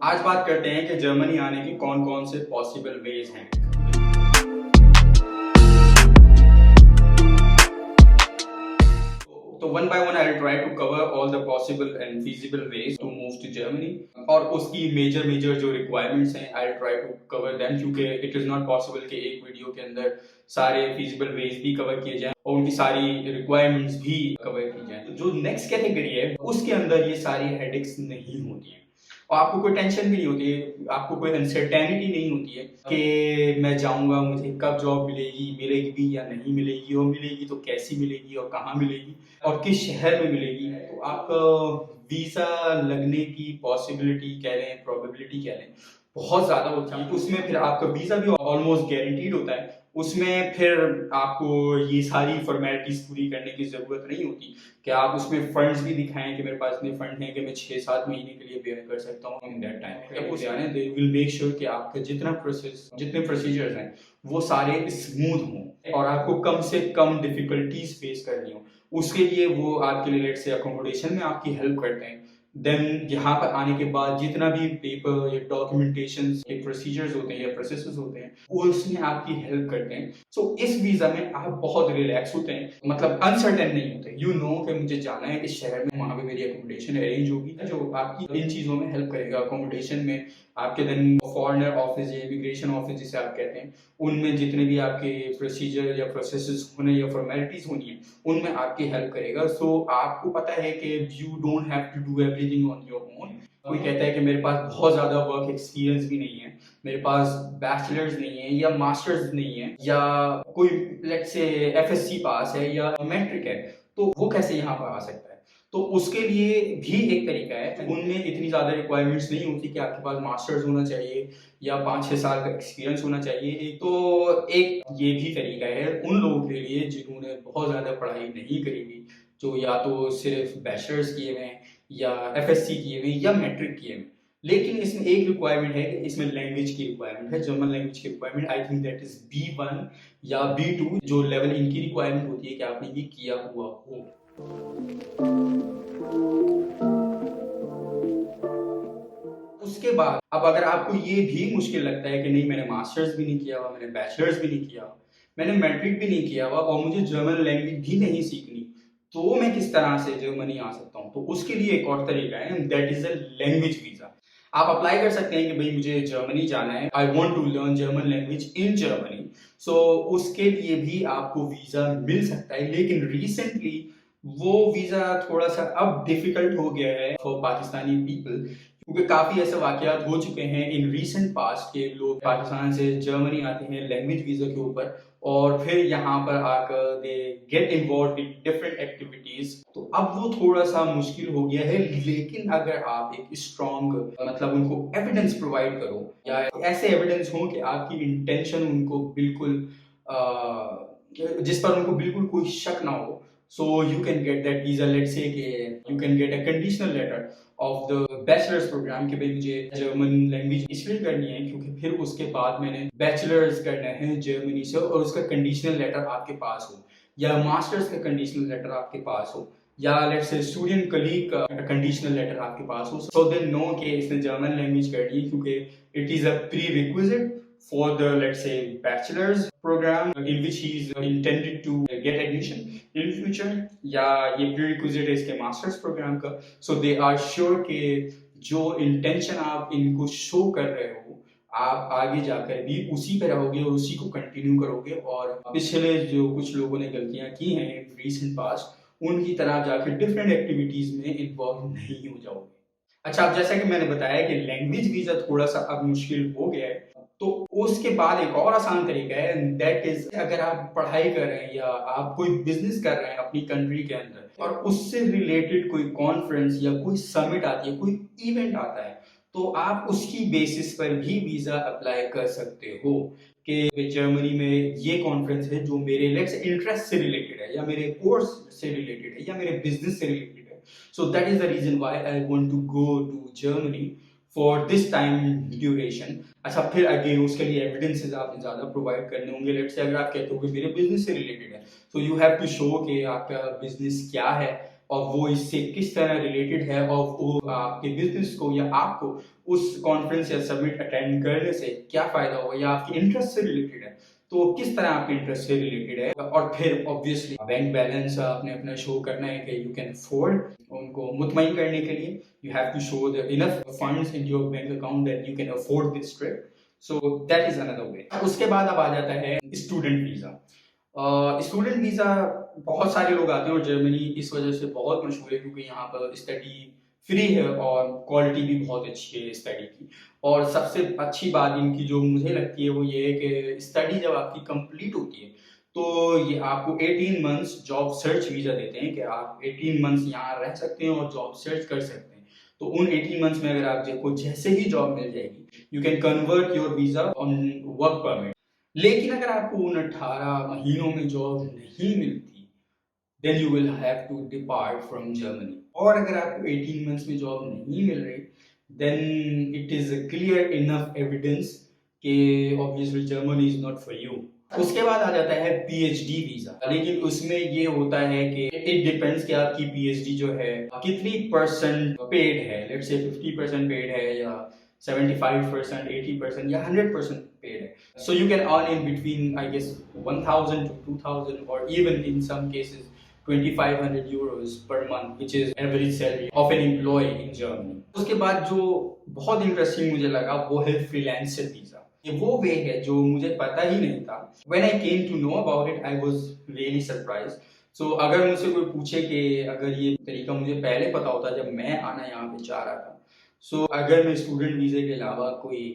आज बात करते हैं कि जर्मनी आने के कौन-कौन से पॉसिबल वेज़ हैं। तो one by one I will try to cover all the possible and feasible ways to move to Germany और उसकी मेजर जो रिक्वायरमेंट्स हैं I will try to cover them, क्योंकि इट इज़ नॉट पॉसिबल कि एक video के अंदर सारे फीजिबल वेज़ भी कवर किए जाएँ और उनकी सारी रिक्वायरमेंट्स भी कवर की जाएँ। तो जो नेक्स्ट कैटेगरी है उसके अंदर ये सारी हेडेक्स नहीं होती हैं। और आपको कोई टेंशन भी नहीं होती है, आपको कोई अनसर्टेनिटी नहीं होती है कि मैं जाऊँगा, मुझे कब जॉब मिलेगी भी या नहीं मिलेगी, और मिलेगी तो कैसी मिलेगी और कहाँ मिलेगी और किस शहर में मिलेगी। तो आपका वीज़ा लगने की पॉसिबिलिटी कह लें, प्रोबेबिलिटी कह लें, बहुत ज़्यादा होती है। उसमें फिर आपका वीज़ा भी ऑलमोस्ट गारंटीड होता है। उसमें फिर आपको ये सारी फॉर्मेलिटीज़ पूरी करने की ज़रूरत नहीं होती कि आप उसमें फंड्स भी दिखाएँ कि मेरे पास इतने फंड हैं कि मैं 6-7 महीने के लिए बेयर कर सकता हूँ इन दैट टाइम। जब उसे आने दे विल मेक श्योर कि आपका जितने प्रोसीजर्स हैं वो सारे स्मूथ हों और आपको कम से कम डिफिकल्टीज फेस करनी हो। उसके लिए वो आपके लिए लेट्स से अकोमोडेशन में आपकी हेल्प करते हैं। देन यहाँ पर आने के बाद जितना भी पेपर या डॉक्यूमेंटेशन के प्रोसीजर्स होते हैं या प्रोसेसेस होते हैं वो उसमें आपकी हेल्प करते हैं। सो इस वीजा में आप बहुत रिलैक्स होते हैं, मतलब अनसर्टेन नहीं होते। यू नो कि मुझे जाना है इस शहर में, वहाँ पे मेरी अकोमोडेशन अरेंज होगी जो आपकी इन चीज़ों में हेल्प करेगा। अकोमोडेशन में आपके देन फॉरेनर ऑफिस या इमिग्रेशन ऑफिस जिसे आप कहते हैं, उनमें जितने भी आपके प्रोसीजर या प्रोसेसेस होने या फॉर्मेलिटीज होनी है उनमें आपकी हेल्प करेगा। सो आपको पता है कि you don't have to do everything on your own. कोई कहता है कि मेरे पास बहुत ज़्यादा वर्क एक्सपीरियंस भी नहीं है, मेरे पास बैचलर्स नहीं है या मास्टर्स नहीं है या कोई लेट्स से एफएससी पास है या मैट्रिक है, तो वो कैसे यहाँ पर आ सकता है? तो उसके लिए भी एक तरीका है। उनमें इतनी ज़्यादा रिक्वायरमेंट्स नहीं होती कि आपके पास मास्टर्स होना चाहिए या 5-6 साल का एक्सपीरियंस होना चाहिए। एक ये भी तरीका है उन लोगों के लिए जिन्होंने बहुत ज़्यादा पढ़ाई नहीं करी हुई, जो या तो सिर्फ बैचलर्स किए हुए हैं या एफएससी किए हुए हैं या मैट्रिक किए हुए हैं। लेकिन इसमें एक रिक्वायरमेंट है कि इसमें लैंग्वेज की रिक्वायरमेंट है, जर्मन लैंग्वेज की requirement. I think that is B1 या B2 जो लेवल इनकी रिक्वायरमेंट होती है कि आपने ये किया हुआ हो। उसके बाद अब अगर आपको ये भी मुश्किल लगता है कि नहीं मैंने मास्टर्स भी नहीं किया हुआ, मैंने बैचलर्स भी नहीं किया हुआ, मैंने मैट्रिक भी नहीं किया हुआ और मुझे जर्मन लैंग्वेज भी नहीं सीखनी, तो मैं किस तरह से जर्मनी आ सकता हूँ? तो उसके लिए एक और तरीका है, that is a language visa. आप अप्लाई कर सकते हैं कि भई मुझे जर्मनी जाना है, I want to learn German language in Germany. So उसके लिए भी आपको वीज़ा मिल सकता है, लेकिन रिसेंटली वो वीज़ा थोड़ा-सा अब डिफ़िकल्ट हो गया है फॉर पाकिस्तानी पीपल, क्योंकि काफ़ी ऐसे वाक़यात हो चुके हैं इन रीसेंट पास्ट के लोग पाकिस्तान से जर्मनी आते हैं लैंग्वेज वीज़ा के ऊपर और फिर यहाँ पर आकर they get involved in different activities. तो अब वो थोड़ा-सा मुश्किल हो गया है, लेकिन अगर आप एक स्ट्रॉन्ग मतलब उनको एविडेंस प्रोवाइड करो या ऐसे एविडेंस हो कि आपकी इंटेंशन उनको बिल्कुल जिस पर उनको बिल्कुल कोई शक ना हो, so you can get that visa. Let's say कि you can get a conditional letter of the bachelor's program कि भाई मुझे जर्मन लैंग्वेज इसलिए करनी है क्योंकि फिर उसके बाद मैंने बैचलर्स करना है जर्मनी से और उसका कंडीशनल लेटर आपके पास हो या मास्टर्स का कंडीशनल लेटर आपके पास हो या लेट्स से स्टूडेंट कलीग का कंडीशनल लेटर आपके पास हो, सो दे नो कि इसने जर्मन लैंग्वेज करनी है क्योंकि it is a pre requisite for the let's say bachelor's program in which he is intended to get admission in future या ये prerequisite है इसके मास्टर्स प्रोग्राम का। सो दे आर श्योर कि जो इंटेंशन आप इनको शो कर रहे हो आप आगे जाकर भी उसी पे रहोगे और उसी को कंटिन्यू करोगे और पिछले जो कुछ लोगों ने गलतियां की हैं रीसेंट पास्ट उनकी तरह जाकर डिफरेंट एक्टिविटीज में इन्वॉल्व नहीं हो जाओगे। अच्छा, अब जैसा कि मैंने बताया कि लैंग्वेज वीज़ा थोड़ा-सा अब मुश्किल हो गया है, तो उसके बाद एक और आसान तरीका है, दैट इज़ अगर आप पढ़ाई कर रहे हैं या आप कोई बिज़नेस कर रहे हैं अपनी कंट्री के अंदर और उससे रिलेटेड कोई कॉन्फ्रेंस या कोई समिट आती है, कोई इवेंट आता है, तो आप उसकी बेसिस पर भी वीज़ा अप्लाई कर सकते हो कि जर्मनी में ये कॉन्फ्रेंस है जो मेरे लेट्स से इंटरेस्ट से रिलेटेड है या मेरे कोर्स से रिलेटेड है या मेरे बिज़नेस से रिलेटेड है। So that is the reason why I want to go to Germany for this time duration. अच्छा, फिर अगेन उसके लिए एविडेंसेस आपने ज़्यादा प्रोवाइड करने होंगे। लेट्स से अगर आप कहते हो कि मेरे बिजनेस से रिलेटेड है, so you have to show कि आपका बिजनेस क्या है और वो इससे किस तरह रिलेटेड है और वो आपके बिजनेस को या आपको उस कॉन्फ्रेंस या समिट अटेंड करने से क्या फायदा होगा या आपके इंटरेस्ट से रिलेटेड है तो किस तरह आपके इंटरेस्ट से रिलेटेड है। और फिर ऑब्वियसली बैंक बैलेंस आपने अपना शो करना है कि यू कैन अफोर्ड उनको मुतमईन करने के लिए you have to show the enough funds in your bank account that you can afford this trip. So that is another way. उसके बाद अब आ जाता है स्टूडेंट वीजा। स्टूडेंट वीजा बहुत सारे लोग आते हैं और जर्मनी इस वजह से बहुत मशहूर है क्योंकि यहाँ पर स्टडी फ्री है और क्वालिटी भी बहुत अच्छी है स्टडी की। और सबसे अच्छी बात इनकी जो मुझे लगती है वो ये है कि स्टडी जब आपकी कंप्लीट होती है तो ये आपको 18 मंथ्स जॉब सर्च वीज़ा देते हैं कि आप 18 मंथ्स यहाँ रह सकते हैं और जॉब सर्च कर सकते हैं। तो उन 18 मंथ्स में अगर आपको जैसे ही जॉब मिल जाएगी you can convert your visa on work permit. लेकिन अगर आपको उन 18 महीनों में जॉब नहीं मिलती then you will have to depart from Germany। और अगर आपको 18 मंथ्स में जॉब नहीं मिल रही then it is a clear enough evidence कि obviously Germany is not for you। उसके बाद आ जाता है PhD वीजा। लेकिन उसमें ये होता है कि it depends कि आपकी PhD जो है कितनी परसेंट पेड है। लेट्स से 50% पेड है या 75%, 80% या 100% paid है। So you can earn in between I guess 1000 to 2000 or even in some cases 2500 euros per month which is average salary of an employee in Germany। उसके बाद जो बहुत interesting मुझे लगा वो है फ्रीलांसर वीजा। ये वो वे है जो मुझे पता ही नहीं था। When I came to know about it I was really surprised। So अगर मुझसे कोई पूछे कि अगर ये तरीका मुझे पहले पता होता जब मैं आना यहाँ पे चाह रहा था सो अगर मैं स्टूडेंट वीजे के अलावा कोई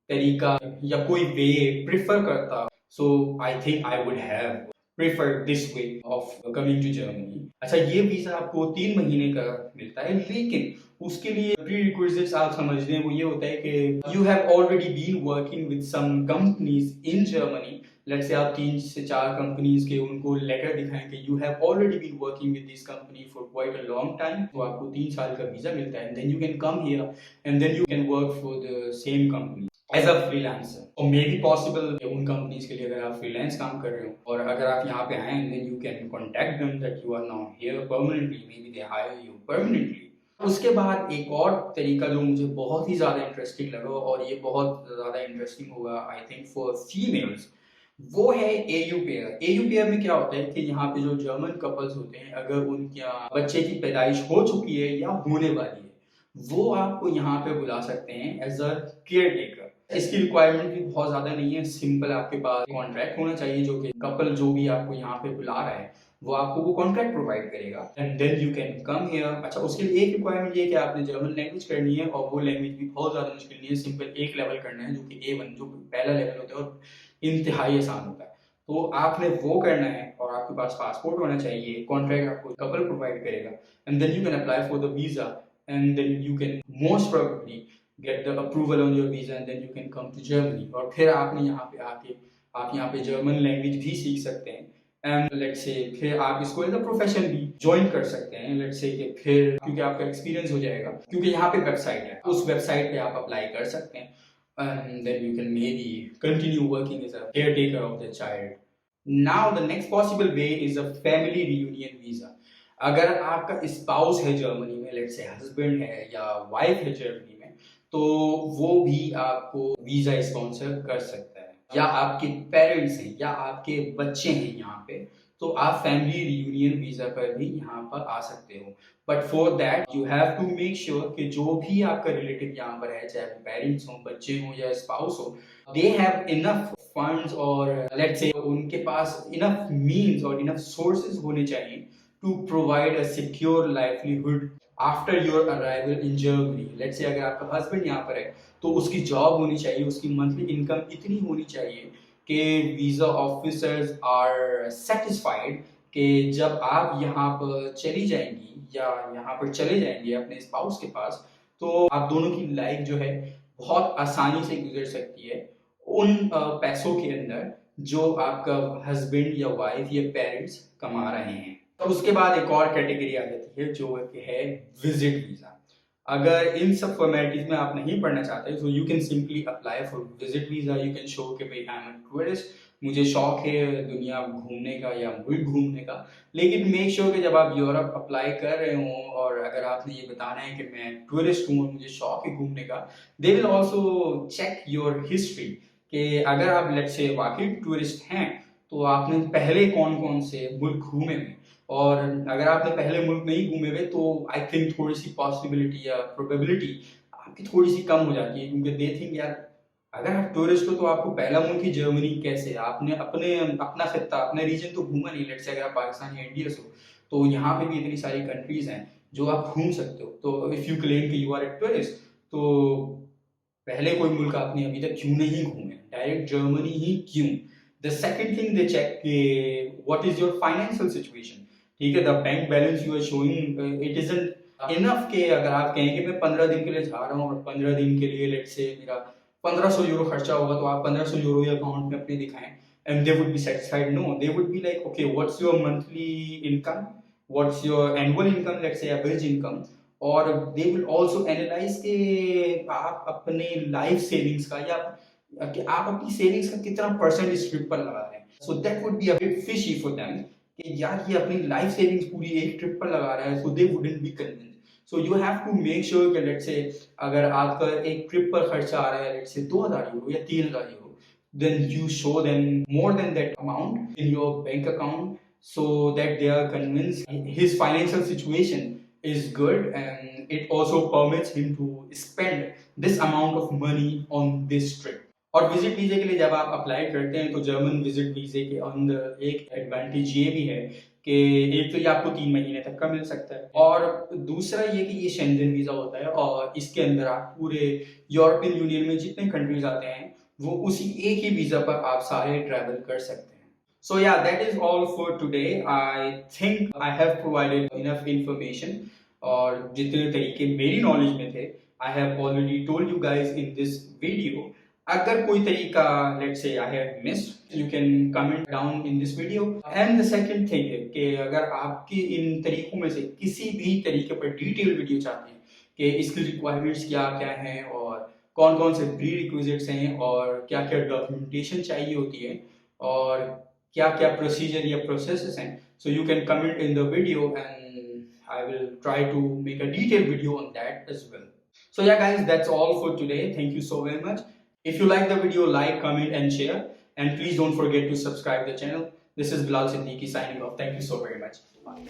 तरीका या कोई वे प्रिफर करता so I think I would have prefer this way of coming to Germany। अच्छा ये वीजा आपको 3 महीने का मिलता है लेकिन उसके लिए प्रीरिक्विजिट्स आप समझ लें वो ये होता है कि you have already been working with some companies in Germany। Let's say आप 3 से 4 कंपनीज के उनको लेटर दिखाएं कि you have already been working with this company for quite a long time तो आपको 3 साल का वीजा मिलता है and then you can come here and then you can work for the same company as a freelancer. और may be possible उन companies के लिए अगर आप फ्रीलांस काम कर रहे हो और अगर आप यहाँ पे आए then you can contact them that you are now here permanently maybe they hire you permanently. उसके बाद एक और तरीका जो मुझे बहुत ही ज़्यादा इंटरेस्टिंग लगा और ये बहुत ज़्यादा इंटरेस्टिंग होगा आई थिंक फॉर फीमेल्स वो है एयू पेयर। एयू पेयर में क्या होता है कि यहाँ पे जो जर्मन कपल्स होते हैं अगर उनके बच्चे की पैदाइश हो चुकी है या होने वाली है वो आपको यहाँ पे बुला सकते हैं एज अ केयर टेकर। इसकी रिक्वायरमेंट भी बहुत ज्यादा नहीं है। सिंपल आपके पास कॉन्ट्रैक्ट होना चाहिए जो कि कपल जो भी आपको यहाँ पे बुला रहा है वो आपको वो कॉन्ट्रैक्ट प्रोवाइड करेगा and then you can come here. अच्छा उसके लिए एक रिक्वायरमेंट ये है कि आपने जर्मन लैंग्वेज करनी है और वो लैंग्वेज भी बहुत ज्यादा मुश्किल नहीं है। सिंपल एक लेवल करना है जो कि A1 जो पहला लेवल होता है और इंतहाई आसान होता है तो आपने वो करना है और आपके पास पासपोर्ट होना चाहिए। कॉन्ट्रैक्ट आपको कपल प्रोवाइड करेगा and then you can apply for the visa and then you can most probably get the approval on your visa and then you can come to Germany। और फिर आपने यहाँ पे आके आप यहाँ पे जर्मन लैंग्वेज भी सीख सकते हैं एंड लेट्स से फिर आप इसको एज अ प्रोफेशन भी ज्वाइन कर सकते हैं। लेट्स से कि फिर क्योंकि आपका एक्सपीरियंस हो जाएगा क्योंकि यहाँ पे वेबसाइट है उस वेबसाइट पे आप अप्लाई कर सकते हैं and then you can maybe continue working as a caretaker of the child। Now the next possible way is a family reunion visa। अगर आपका स्पाउस है जर्मनी में लेट्स से हस्बैंड है या वाइफ है जर्मनी में तो वो भी आपको वीजा स्पॉन्सर कर सकता है या आपके पेरेंट्स हैं या आपके बच्चे हैं यहाँ पे तो आप फैमिली रियूनियन वीजा पर भी यहाँ पर आ सकते हो। But for that you have to make sure कि जो भी आपका रिलेटिव यहाँ पर है चाहे वो पेरेंट्स हो बच्चे हो या स्पाउस हो दे हैव इनफ फंड्स और लेट्स से उनके पास इनफ मीन्स और इनफ सोर्सेज होने चाहिए to provide a secure livelihood after your arrival in Germany. Let's say अगर आपका हस्बैंड यहाँ पर है तो उसकी जॉब होनी चाहिए उसकी मंथली इनकम इतनी होनी चाहिए कि वीजा ऑफिसर्स आर सेटिस्फाइड कि जब आप यहाँ पर चली जाएंगी या यहाँ पर चले जाएंगे अपने स्पाउस के पास तो आप दोनों की लाइफ जो है बहुत आसानी से गुजर सकती है उन पैसों के अंदर जो आपका हस्बैंड या वाइफ या पेरेंट्स कमा रहे हैं। तो उसके बाद एक और कैटेगरी आ जाती है जो है विजिट वीजा। अगर इन सब फॉर्मेलिटीज में आप नहीं पढ़ना चाहते so you can simply apply for visit visa। you can show कि भाई I am a tourist मुझे शौक है दुनिया घूमने का या मुल्क घूमने का, लेकिन मेक श्योर कि जब आप यूरोप अप्लाई कर रहे हो और अगर आपने ये बताना है कि मैं टूरिस्ट हूँ और मुझे शौक है घूमने का, they will also check your history कि अगर आप लेट्स से वाकई टूरिस्ट हैं तो आपने पहले कौन कौन से मुल्क घूमे हुए, और अगर आपने पहले मुल्क नहीं घूमे हुए तो आई थिंक थोड़ी सी पॉसिबिलिटी या प्रोबेबिलिटी आपकी थोड़ी सी कम हो जाती है, क्योंकि दे थिंक यार अगर आप टूरिस्ट हो तो आपको पहला मुल्क ही जर्मनी कैसे, आपने अपने अपना खित्ता अपने रीजन तो घूमा नहीं। लेट्स से अगर आप पाकिस्तान या इंडिया से हो तो यहाँ पे भी इतनी सारी कंट्रीज हैं जो आप घूम सकते हो। तो इफ़ यू क्लेम कि यू आर ए टूरिस्ट, तो पहले कोई मुल्क आपने अभी तक क्यों नहीं घूमे, डायरेक्ट जर्मनी ही क्यों। The second thing they check कि what is your financial situation, ठीक है, the bank balance you are showing it isn't enough के अगर आप कहें कि मैं 15 दिन के लिए जा रहा हूँ और 15 दिन के लिए लेट्स से मेरा 1500 यूरो खर्चा होगा, तो आप 1500 यूरो ही अकाउंट में अपने दिखाएं and they would be satisfied. No, they would be like okay what's your monthly income, what's your annual income, let's say average income, और दे विल ऑल्सो एनालाइज के आप अपने लाइफ सेविंग्स का या कि आप अपनी सेविंग्स का कितना परसेंट इस ट्रिप पर लगा रहे हैं। So that would be a bit fishy for them कि यार ये अपनी लाइफ सेविंग्स पूरी एक ट्रिप पर लगा रहा है, so they wouldn't be convinced. So you have to make sure कि लेट्स से अगर आपका एक ट्रिप पर खर्चा आ रहा है लेट्स से 2000 यूरो या 3000 euro, then you show them more than that amount in your bank account so that they are convinced his financial situation is good and it also permits him to spend this amount of money on this trip. और visit वीजे के लिए जब आप apply करते हैं तो German visit वीजे के अंदर एक एडवांटेज ये भी है कि एक तो ये आपको 3 महीने तक का मिल सकता है, और दूसरा ये कि ये शेंजन वीजा होता है और इसके अंदर आप पूरे यूरोपियन यूनियन में जितने कंट्रीज आते हैं वो उसी एक ही वीजा पर आप सारे ट्रैवल कर सकते हैं। सो या that is all for today. I think I have provided enough information, और जितने तरीके मेरी नॉलेज में थे I have already told you guys in this video. अगर कोई तरीका let's say I have missed you can comment down in this video. And the second thing है कि अगर आपकी इन तरीकों में से किसी भी तरीके पर डिटेल वीडियो चाहते हैं कि इसकी रिक्वायरमेंट्स क्या क्या हैं और कौन कौन से प्री रिक्विजिट्स हैं और क्या क्या डॉक्यूमेंटेशन चाहिए होती है और क्या क्या प्रोसीजर या प्रोसेसेस हैं, so you can comment in the video and I will try to make a detail video on that as well. So yeah guys, that's all for today. Thank you so very much. If you like the video, like, comment and share, and please don't forget to subscribe the channel. This is Bilal Siddiqui signing off. Thank you so very much. Bye.